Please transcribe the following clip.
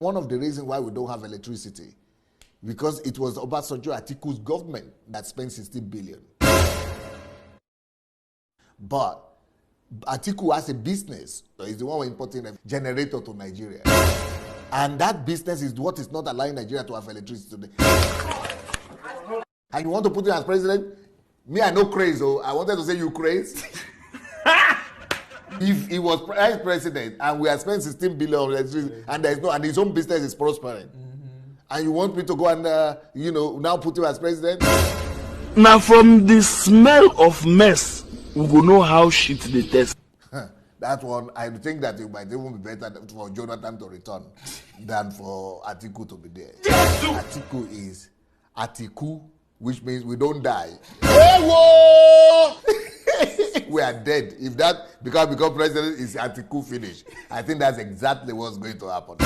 One of the reasons why we don't have electricity, because it was Obasanjo Atiku's government that spent 16 billion. But Atiku has a business. So he's the one importing a generator to Nigeria. And that business is what is not allowing Nigeria to have electricity today. And you want to put him as president? Me, I know crazy. Oh, I wanted to say you crazy. If he was vice president and we have spent 16 billion on electricity and there is no, and his own business is prospering, and you want me to go and now put him as president? Now from the smell of mess, we will know how shit they test. That one, I think that it might even be better for Jonathan to return than for Atiku to be there. Atiku is atiku, which means we don't die. We are dead. If that become president, is Atiku finished. I think that's exactly what's going to happen.